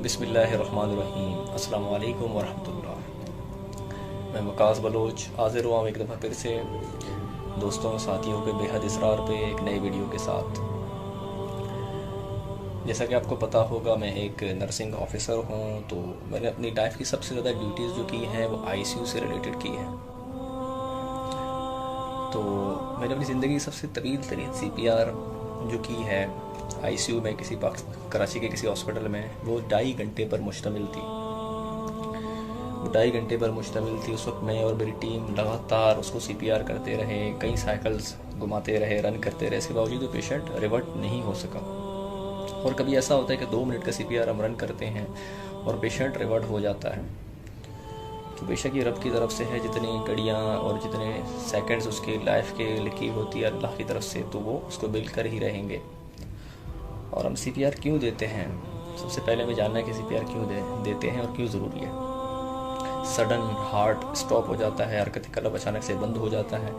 بسم اللہ الرحمن الرحیم۔ السلام علیکم ورحمۃ اللہ۔ میں وقاص بلوچ حاضر ہوا ہوں ایک دفعہ پھر سے دوستوں و ساتھیوں کے بے حد اصرار پہ ایک نئی ویڈیو کے ساتھ۔ جیسا کہ آپ کو پتہ ہوگا میں ایک نرسنگ آفیسر ہوں، تو میں نے اپنی لائف کی سب سے زیادہ ڈیوٹیز جو کی ہیں وہ آئی سی یو سے ریلیٹڈ کی ہیں۔ تو میں نے اپنی زندگی کی سب سے طویل ترین سی پی آر جو کی ہے آئی سی یو میں کراچی کے کسی ہاسپٹل میں، وہ 2.5 گھنٹے پر مشتمل تھی۔ اس وقت میں اور میری ٹیم لگاتار اس کو سی پی آر کرتے رہے، کئی سائیکلز گھماتے رہے، رن کرتے رہے، اس کے باوجود وہ پیشنٹ ریورٹ نہیں ہو سکا۔ اور کبھی ایسا ہوتا ہے کہ 2 منٹ کا سی پی آر ہم رن کرتے ہیں اور پیشنٹ ریورٹ ہو جاتا ہے۔ تو بے شک یہ رب کی طرف سے ہے، جتنی گھڑیاں اور جتنے سیکنڈز اس کی لائف کے لکھی ہوتی ہے اللہ کی طرف سے، تو وہ اس کو مل کر ہی رہیں گے۔ اور ہم سی پی آر کیوں دیتے ہیں؟ سب سے پہلے ہمیں جاننا ہے کہ سی پی آر کیوں دیتے ہیں اور کیوں ضروری ہے۔ سڈن ہارٹ سٹاپ ہو جاتا ہے، حرکت قلب اچانک سے بند ہو جاتا ہے،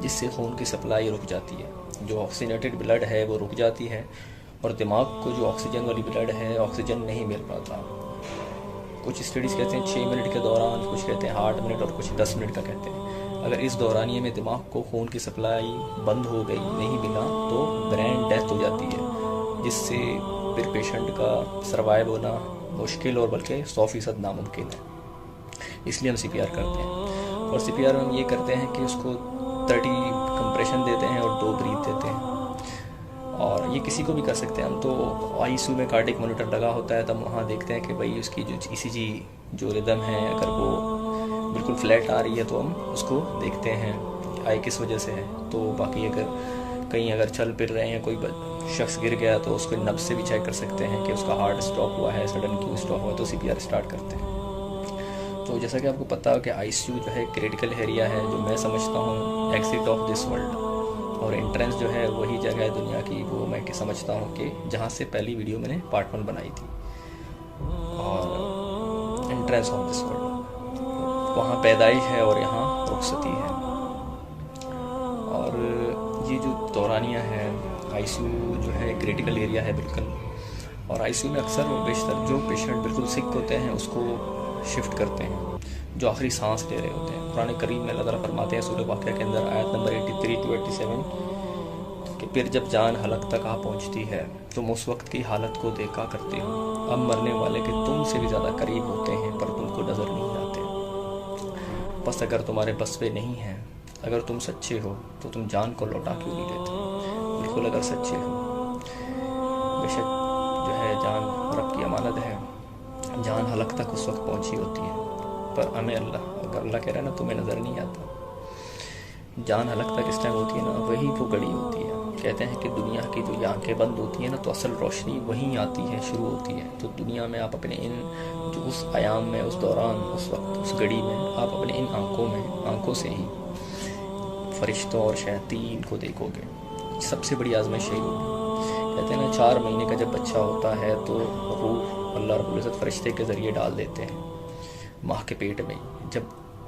جس سے خون کی سپلائی رک جاتی ہے، جو آکسیجنیٹڈ بلڈ ہے وہ رک جاتی ہے، اور دماغ کو جو آکسیجن والی بلڈ ہے آکسیجن نہیں مل پاتا۔ کچھ اسٹڈیز کہتے ہیں 6 منٹ کے دوران، کچھ کہتے ہیں 8 منٹ اور کچھ 10 منٹ کا کہتے ہیں۔ اگر اس دورانیے میں دماغ کو خون کی سپلائی بند ہو گئی، نہیں ملا، تو برین ڈیتھ ہو جاتی ہے، جس سے پھر پیشنٹ کا سروائیو ہونا مشکل اور بلکہ 100% ناممکن ہے۔ اس لیے ہم سی پی آر کرتے ہیں، اور سی پی آر میں ہم یہ کرتے ہیں کہ اس کو 30 کمپریشن دیتے ہیں اور 2 بریتھ دیتے ہیں۔ اور یہ کسی کو بھی کر سکتے ہیں ہم، تو آئی سی یو میں کارڈک مانیٹر لگا ہوتا ہے، تو ہم وہاں دیکھتے ہیں کہ بھائی اس کی جو ای سی جی جو ردم ہے، اگر وہ بالکل فلیٹ آ رہی ہے تو ہم اس کو دیکھتے ہیں آئی کس وجہ سے ہے۔ تو باقی اگر چل پھر رہے ہیں، کوئی شخص گر گیا تو اس کو نبض سے بھی چیک کر سکتے ہیں کہ اس کا ہارٹ سٹاپ ہوا ہے، سڈن کیوں سٹاپ ہوا ہے، تو سی پی آر اسٹارٹ کرتے ہیں۔ تو جیسا کہ آپ کو پتہ ہو کہ آئی سی یو جو ہے کریٹیکل ایریا ہے، جو میں سمجھتا ہوں ایگزٹ آف دس ورلڈ، اور انٹرنس جو ہے وہی جگہ ہے دنیا کی، وہ میں سمجھتا ہوں کہ جہاں سے پہلی ویڈیو میں نے پارٹ 1 بنائی تھی، اور انٹرنس آف دس ورلڈ، وہاں پیدائش ہے اور یہاں رخصتی ہے۔ اور یہ جو دورانیہ ہے، آئی سی یو جو ہے کریٹیکل ایریا ہے بالکل، اور آئی سی یو میں اکثر و بیشتر جو پیشنٹ بالکل سک ہوتے ہیں اس کو شفٹ کرتے ہیں، جو آخری سانس لے رہے ہوتے ہیں۔ قرآن کریم میں اللہ تعالیٰ فرماتے ہیں سورہ واقعہ کے اندر آیت نمبر 83 to 87 کہ پھر جب جان حلق تک آ پہنچتی ہے تم اس وقت کی حالت کو دیکھا کرتے ہو، اب مرنے والے کے تم سے بھی زیادہ قریب ہوتے ہیں پر تم کو نظر نہیں آتے۔ بس اگر تمہارے بس پہ نہیں ہے، اگر تم سچے ہو تو تم جان کو لوٹا کیوں نہیں لیتے؟ بالکل اگر سچے ہو، بے شک جو ہے جان رب کی امانت ہے، جان حلق تک اس وقت پہنچی ہوتی ہے، پر ہمیں اگر اللہ کہہ رہا ہے نا تمہیں نظر نہیں آتا، جان حلق تک اس ٹائم ہوتی ہے نا، وہی وہ گھڑی ہوتی ہے۔ کہتے ہیں کہ دنیا کی جو آنکھیں بند ہوتی ہیں نا، تو اصل روشنی وہیں آتی ہے، شروع ہوتی ہے۔ تو دنیا میں آپ اپنے جو اس ایام میں، اس دوران، اس وقت، اس گھڑی میں آپ اپنے ان آنکھوں سے ہی فرشتوں اور شیاطین کو دیکھو گے۔ سب سے بڑی آزمائش یہی ہوگی۔ کہتے ہیں نا 4 مہینے کا جب بچہ ہوتا ہے تو روح اللہ رب العزت فرشتے کے ذریعے ڈال دیتے ہیں ماں کے پیٹ میں۔ جب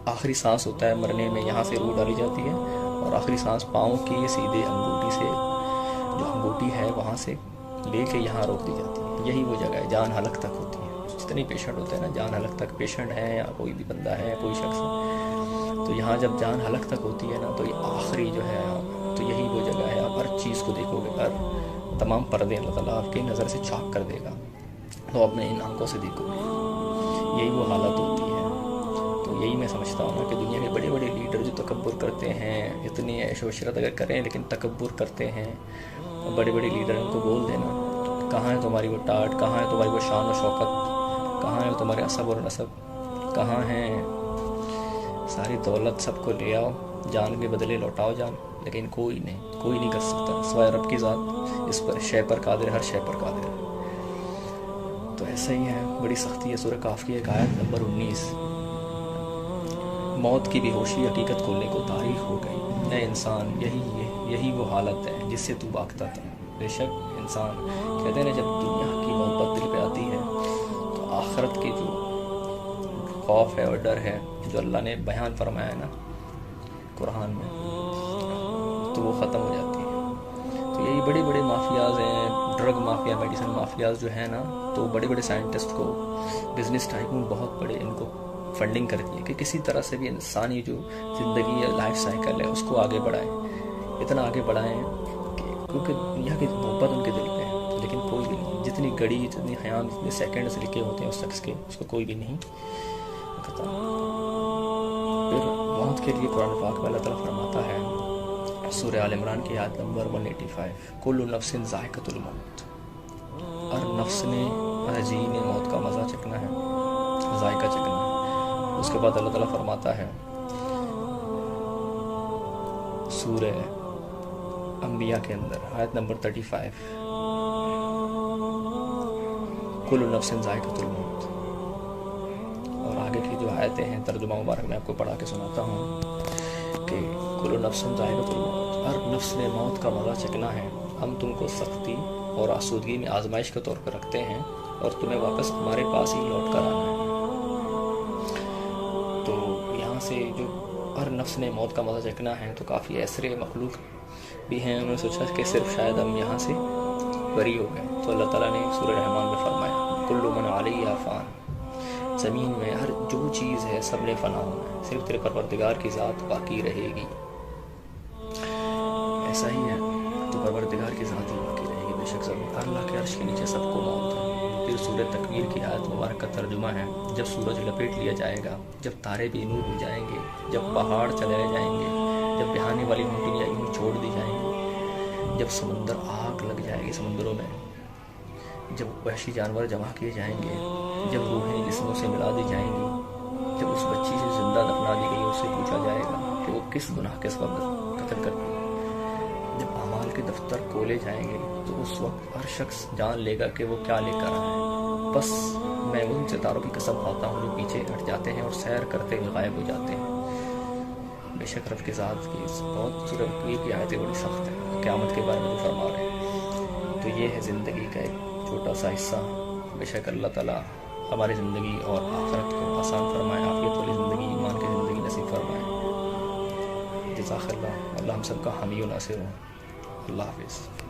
آخری سانس ہوتا ہے مرنے میں، یہاں سے روح ڈالی جاتی ہے، اور آخری سانس پاؤں کی سیدھے انگوٹھی سے، جو انگوٹھی ہے وہاں سے لے کے یہاں روک دی جاتی ہے۔ یہی وہ جگہ ہے، جان حلق تک ہوتی ہے۔ جتنے پیشنٹ ہوتے ہیں نا، جان حلق تک پیشنٹ ہیں یا کوئی بھی بندہ ہے، کوئی شخص ہے، تو یہاں جب جان حلق تک ہوتی ہے نا، تو یہ آخری جو ہے، تو یہی وہ جگہ ہے، آپ ہر چیز کو دیکھو گے، ہر تمام پردے اللہ تعالیٰ آپ کی نظر سے چاک کر دے گا، تو اپنے ان آنکھوں سے دیکھو گے۔ یہی وہ حالت ہوتی ہے۔ تو یہی میں سمجھتا ہوں نا کہ دنیا کے بڑے بڑے لیڈر جو تکبر کرتے ہیں، اتنی عیش و عشرت اگر کریں لیکن تکبر کرتے ہیں، بڑے بڑے لیڈر ان کو بول دینا کہاں ہے تمہاری وہ ٹاٹ، کہاں ہے تمہاری وہ شان و شوکت، کہاں ہے تمہارے عصب اور نسب، کہاں ہیں ساری دولت، سب کو لے آؤ، جان کے بدلے لوٹاؤ جان، لیکن کوئی نہیں کر سکتا سوائے رب کی ذات، اس پر شے پر قادر، ہر شے پر قادر ہے۔ تو ایسا ہی ہے، بڑی سختی ہے۔ سورہ کاف کی ایک آیت نمبر 19، موت کی بے ہوشی حقیقت کھولنے کو تاریخ ہو گئی، اے انسان یہی وہ حالت ہے جس سے تو بھاگتا تھا۔ بے شک انسان، کہتے ہیں نا جب دنیا کی محبت دل پہ آتی ہے تو آخرت کی جو خوف ہے اور ڈر ہے جو اللہ نے بیان فرمایا ہے نا قرآن میں، تو وہ ختم ہو جاتی ہے۔ تو تو یہی بڑے بڑے مافیاز ہیں، ڈرگ مافیا، میڈیسن مافیاز جو ہیں نا، تو بڑے بڑے سائنٹسٹ کو، بزنس ٹائکون بہت بڑے ان کو فنڈنگ کرتی ہے کہ کسی طرح سے بھی انسانی جو زندگی ہے، لائف سائیکل ہے، اس کو آگے بڑھائیں، اتنا آگے بڑھائیں کہ کیونکہ دنیا کی محبت ان کے دل پہ ہے، لیکن کوئی بھی نہیں، جتنی گھڑی، جتنی خیام، جتنے سیکنڈز لکھے ہوتے ہیں اس شخص کے، اس کو کوئی بھی نہیں کرتا۔ پھر موت کے لیے قرآن پاک میں اللہ تعالیٰ فرماتا ہے سورہ آل عمران کی آیت نمبر 185، کل نفس ذائقۃ الموت، ہر نفس نے، ہر جی نے موت کا مزہ چکھنا ہے، ذائقہ چکھنا ہے۔ اس کے بعد اللہ تعالیٰ فرماتا ہے سورہ انبیاء کے اندر آیت نمبر 35، کل نفس ذائقۃ الموت۔ اور آگے کی جو آیتیں ہیں ترجمہ مبارک میں آپ کو پڑھا کے سناتا ہوں کہ کل نفس ذائقۃ الموت، ہر نفس نے موت کا مزہ چکھنا ہے، ہم تم کو سختی اور آسودگی میں آزمائش کے طور پر رکھتے ہیں اور تمہیں واپس ہمارے پاس ہی لوٹ کر آنا ہے۔ تو یہاں سے جو ہر نفس نے موت کا مزہ چکھنا ہے، تو کافی ایسے مخلوق بھی ہیں، انہوں نے سوچا کہ صرف شاید ہم یہاں سے بری ہو گئے، تو اللہ تعالیٰ نے سورہ رحمان میں فرمایا کل من علیہا فان، زمین میں ہر جو چیز ہے سب نے فنا ہونا ہے، صرف تیرے پروردگار کی ذات باقی رہے گی۔ ایسا ہی ہے، تو پروردگار کی ذات ہی باقی رہے گی، بے شک ضرور اللہ کے عرش کے نیچے سب کو موت ہے۔ پھر سورہ تکویر کی آیت مبارک کا ترجمہ ہے، جب سورج لپیٹ لیا جائے گا، جب تارے بے نور ہو جائیں گے، جب پہاڑ چلائے جائیں گے، جب بہانے والی موٹیاں یوں چھوڑ دی جائیں گی، جب سمندر آگ لگ جائے گی سمندروں میں، جب وحشی جانور جمع کیے جائیں گے، جب روحیں جسموں سے ملا دی جائیں گی، جب اس بچی سے زندہ دفنا دی گئی اس سے پوچھا جائے گا کہ وہ کس گناہ کے سبب قتل کرتی ہے، جب اعمال کے دفتر کھولے جائیں گے تو اس وقت ہر شخص جان لے گا کہ وہ کیا لے کر آیا ہے، بس میں ان ستاروں کی قسم کھاتا ہوں جو پیچھے ہٹ جاتے ہیں اور سیر کرتے ہوئے غائب ہو جاتے ہیں۔ بے شک رب کے ذات کی بہت سورہ کی آیتیں بڑی سخت ہیں، قیامت کے بارے میں جو فرما رہے ہیں۔ تو یہ ہے زندگی کا ایک چھوٹا سا حصہ۔ بے شک اللہ تعالیٰ ہماری زندگی اور آخرت کو آسان فرمائے، عافیت والی زندگی، ایمان کی زندگی نصیب فرمائے۔ جزاک اللہ، اللہ ہم سب کا حامی و ناصر ہوں۔ اللہ حافظ۔